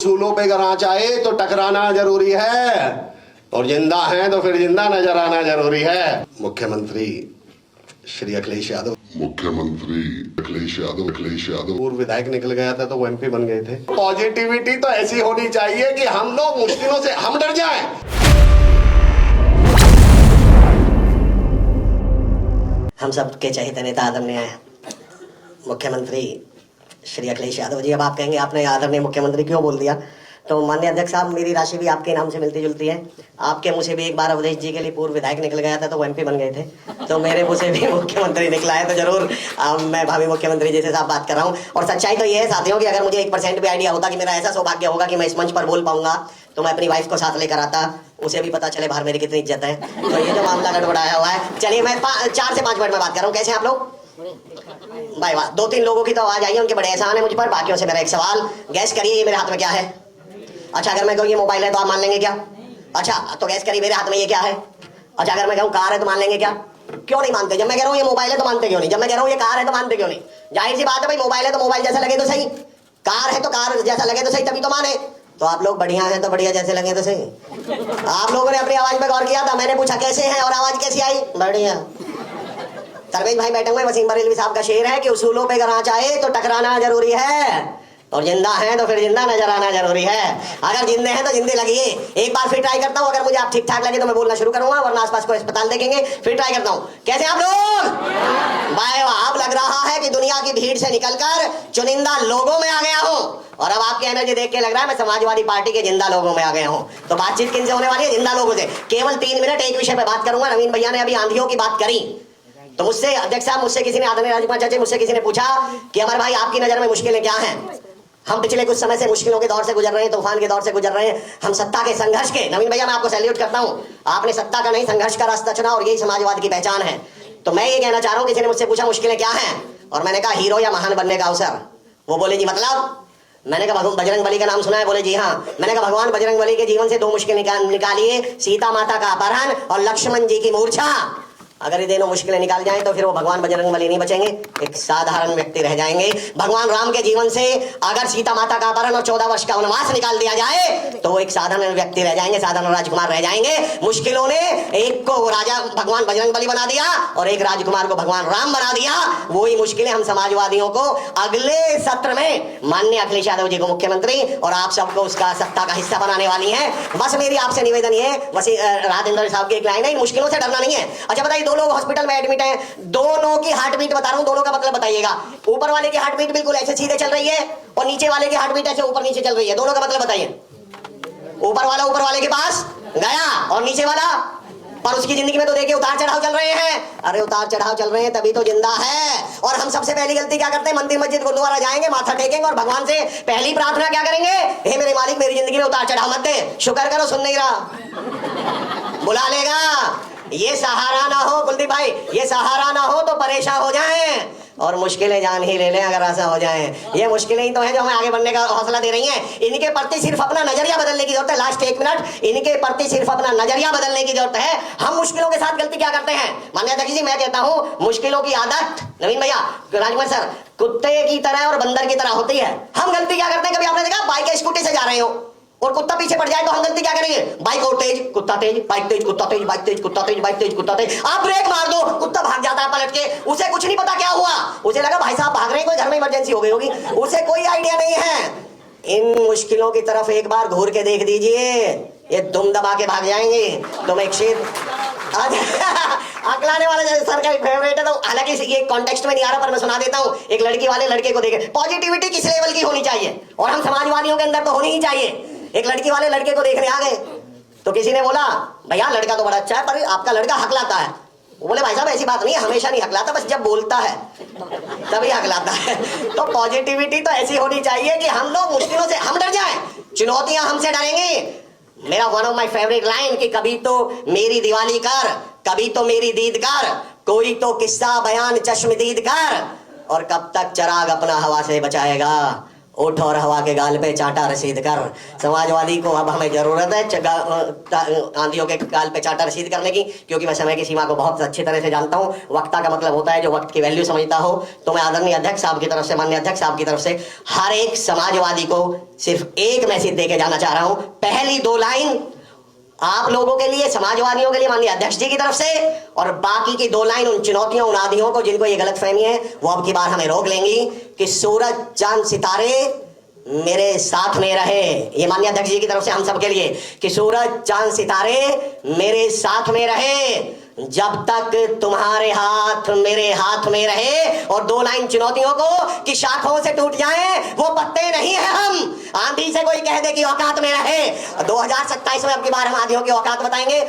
उसूलों पे अगर आँच आए तो टकराना जरूरी है और जिंदा हैं तो फिर जिंदा नजर आना जरूरी है। मुख्यमंत्री श्री अखिलेश यादव पूर्व विधायक निकल गया था तो वो एमपी बन गए थे। पॉजिटिविटी तो ऐसी होनी चाहिए कि हम लोग मुश्किलों से हम डर जाएं। हम सब के चहेते नेता आदरणीय मुख्यमंत्री श्री अखिलेश यादव जी, अब आप कहेंगे आपने आदरणीय मुख्यमंत्री क्यों बोल दिया, तो माननीय अध्यक्ष साहब मेरी राशि भी आपके नाम से मिलती जुलती है। आपके मुंह से भी एक बार अवधेश जी के लिए पूर्व विधायक निकल गया था तो वो एमपी बन गए थे, तो मेरे मुंह से भी मुख्यमंत्री निकला है, तो जरूर मैं भावी मुख्यमंत्री जी से साहब बात कर रहा हूँ। और सच्चाई तो ये है साथियों कि अगर मुझे 1% भी आइडिया होता कि मेरा ऐसा सौभाग्य होगा कि मैं इस मंच पर बोल पाऊंगा तो मैं अपनी वाइफ को साथ लेकर आता, उसे भी पता चले बाहर मेरी कितनी इज्जत है। तो ये जो मामला गड़बड़ाया हुआ है, चलिए मैं 4 से 5 मिनट में बात कर रहा हूँ। कैसे आप लोग भाई? वाह, 2-3 लोगों की तो आवाज आई है, उनके बड़े एहसान है मुझ पर। बाकियों से मेरा एक सवाल, गैस करिए ये मेरे हाथ में क्या है? अच्छा, अगर मैं कहूँ ये मोबाइल है तो आप मान लेंगे क्या? अच्छा, तो गैस करिए मेरे हाथ में ये क्या है? अच्छा, अगर मैं कहूँ कार है तो मान लेंगे क्या? क्यों नहीं मानते? जब मैं कह रहा हूँ ये मोबाइल है तो मानते क्यों नहीं? जब मैं कह रहा हूँ ये कार है तो मानते क्यों नहीं? जाहिर सी बात है भाई, मोबाइल है तो मोबाइल जैसा लगे तो सही, कार है तो कार जैसा लगे तो सही, तभी तो माने। तो आप लोग बढ़िया हैं तो बढ़िया जैसे लगे तो सही। आप लोगों ने अपनी आवाज पे गौर किया था? मैंने पूछा कैसे है और आवाज कैसी आई? बढ़िया। सर्वेश भाई बैठे हुए, वसीम बरेलवी साहब का शेर है कि उसूलों पे अगर आँच आए तो टकराना जरूरी है और जिंदा हैं तो फिर जिंदा नजर आना जरूरी है। अगर जिंदे हैं तो जिंदे लगिए। एक बार फिर ट्राई करता हूँ, अगर मुझे आप ठीक ठाक लगे तो मैं बोलना शुरू करूंगा, वरना आसपास को अस्पताल देखेंगे। फिर ट्राई करता हूँ। कैसे आप लोग? वाह वाह, अब लग रहा है कि दुनिया की भीड़ से निकलकर चुनिंदा लोगों में आ गया हूँ, और अब आपकी एनर्जी देख के लग रहा है मैं समाजवादी पार्टी के जिंदा लोगों में आ गया हूँ। तो बातचीत किनसे होने वाली है? जिंदा लोगों से। केवल 3 मिनट एक विषय पे बात करूंगा। नवीन भैया ने अभी आंधियों की बात करी, तो मुझसे अध्यक्ष साहब, मुझसे किसी ने, आदरणीय राजकुमार चाचा, मुझसे किसी ने पूछा कि अमर भाई आपकी नजर में मुश्किलें क्या हैं? हम पिछले कुछ समय से मुश्किलों के दौर से गुजर रहे हैं, तूफान के दौर से गुजर रहे हैं, हम सत्ता के संघर्ष के। नवीन भैया मैं आपको सैल्यूट करता हूं, आपने सत्ता का नहीं संघर्ष का रास्ता चुना और यही समाजवाद की पहचान है। तो मैं ये कहना चाह रहा हूं, किसी ने मुझसे पूछा मुश्किलें क्या हैं, और मैंने कहा हीरो या महान बनने का अवसर। वो बोले जी मतलब? मैंने कहा बजरंग बली का नाम सुना है? बोले जी हाँ। मैंने कहा भगवान बजरंग बली के जीवन से 2 मुश्किल निकालिए, सीता माता का अपहरण और लक्ष्मण जी की मूर्छा। अगर ये दोनों मुश्किलें निकाल जाएं तो फिर वो भगवान बजरंग बली नहीं बचेंगे, एक साधारण व्यक्ति रह जाएंगे। भगवान राम के जीवन से अगर सीता माता का अपहरण और 14 वर्ष का वनवास निकाल दिया जाए तो वो एक साधारण व्यक्ति रह जाएंगे, साधारण राजकुमार रह जाएंगे। मुश्किलों ने एक को राजा भगवान बजरंग बली बना दिया और एक राजकुमार को भगवान राम बना दिया। वही मुश्किलें हम समाजवादियों को अगले सत्र में माननीय अखिलेश यादव जी को मुख्यमंत्री और आप सबको उसका सत्ता का हिस्सा बनाने वाली है। बस मेरी आपसे निवेदन ये है, राजेंद्र साहब की एक लाइन है, इन मुश्किलों से डरना नहीं है। अच्छा बताइए, 2 लोग हॉस्पिटल में एडमिट हैं, दोनों की हार्ट बीट बता रहा हूं, दोनों का मतलब बताइएगा। ऊपर वाले की हार्ट बीट बिल्कुल ऐसे सीधे चल रही है और नीचे वाले की हार्ट बीट ऐसे ऊपर नीचे चल रही है, दोनों का मतलब बताइए। ऊपर वाला ऊपर वाले के पास गया और नीचे वाला, पर उसकी जिंदगी में तो देखिए उतार चढ़ाव चल रहे हैं। अरे उतार चढ़ाव चल रहे हैं तभी तो जिंदा है। और हम सबसे पहली गलती क्या करते हैं? मंदिर मस्जिद गुरुद्वारा जाएंगे, माथा टेकेंगे और भगवान से पहली प्रार्थना क्या करेंगे? हे मेरे मालिक, मेरी जिंदगी में उतार चढ़ाव मत दे। शुक्र करो सुन नहीं रहा, बुला लेगा। ये सहारा ना हो कुलदीप भाई, ये सहारा ना हो तो परेशान हो जाएं और मुश्किलें जान ही ले लें अगर ऐसा हो जाए। ये मुश्किलें ही तो हैं जो हमें आगे बढ़ने का हौसला दे रही हैं। इनके प्रति सिर्फ अपना नजरिया बदलने की जरूरत है। लास्ट 1 मिनट, इनके प्रति सिर्फ अपना नजरिया बदलने की जरूरत है। हम मुश्किलों के साथ गलती क्या करते हैं? मान्य अध्यक्ष जी, मैं कहता हूं मुश्किलों की आदत, नवीन भैया, राजकुमार सर, कुत्ते की तरह और बंदर की तरह होती है। हम गलती क्या करते हैं? कभी आपने देखा बाइक या स्कूटी से जा रहे हो और कुत्ता पीछे पड़ जाए तो हम गलती क्या करेंगे? बाइक और तेज, कुत्ता तेज, बाइक तेज, कुत्ता तेज, बाइक तेज, कुत्ता तेज, बाइक तेज, कुत्ता तेज। आप ब्रेक मार दो, कुत्ता भाग जाता है पलट के, उसे कुछ नहीं पता क्या हुआ, उसे लगा भाई साहब भाग रहे हैं, कोई घर में इमरजेंसी हो गई होगी, उसे कोई आइडिया नहीं है। इन मुश्किलों की तरफ एक बार घूर के देख दीजिए, ये दुम दबा के भाग जाएंगे। तुम एक शेर अकलाने वाला सर का फेवरेट है, तो हालांकि ये कॉन्टेक्स्ट में नहीं आ रहा पर मैं सुना देता हूँ। एक लड़की वाले लड़के को देखे, पॉजिटिविटी किस लेवल की होनी चाहिए और हम समाजवादियों के अंदर तो होनी ही चाहिए। एक लड़की वाले लड़के को देखने आ गए तो किसी ने बोला भैया लड़का तो बड़ा अच्छा है पर आपका लड़का हकलाता है। वो बोले भाई साहब ऐसी बात नहीं है, हमेशा नहीं हकलाता, बस जब बोलता है तभी हकलाता है। तो पॉजिटिविटी तो ऐसी होनी चाहिए कि हम लोग मुश्किलों से हम डर जाएं, चुनौतियां हमसे डरेंगी। मेरा one of my favourite line कि कभी तो मेरी दिवाली कर, कभी तो मेरी दीद कर, कोई तो किस्सा बयान चश्मदीद कर, और कब तक चराग अपना हवा से बचाएगा। उठ और हवा के गाल पे चाटा रसीद कर। समाजवादी को अब हमें जरूरत है आंधियों के गाल पे चाटा रसीद करने की, क्योंकि मैं समय की सीमा को बहुत अच्छी तरह से जानता हूं। वक्ता का मतलब होता है जो वक्त की वैल्यू समझता हो। तो मैं आदरणीय अध्यक्ष साहब की तरफ से, माननीय अध्यक्ष साहब की तरफ से हर एक समाजवादी को सिर्फ एक मैसेज देके जाना चाह रहा हूं। पहली 2 लाइन आप लोगों के लिए, समाजवादियों के लिए माननीय अध्यक्ष जी की तरफ से, और बाकी की 2 लाइन उन चुनौतियों, उन आदियों को जिनको ये गलतफहमी है वो अब की बार हमें रोक लेंगी कि सूरज चांद सितारे मेरे साथ में रहे। ये माननीय अध्यक्ष जी की तरफ से हम सब के लिए कि सूरज चांद सितारे मेरे साथ में रहे जब तक तुम्हारे हाथ मेरे हाथ में रहे। और 2 लाइन चुनौतियों को कि शाखों से टूट जाएं वो पत्ते नहीं है हम। आंधी से कोई कह दे कि औकात में रहे। 2027 में अब की बार हम आंधियों की औकात बताएंगे।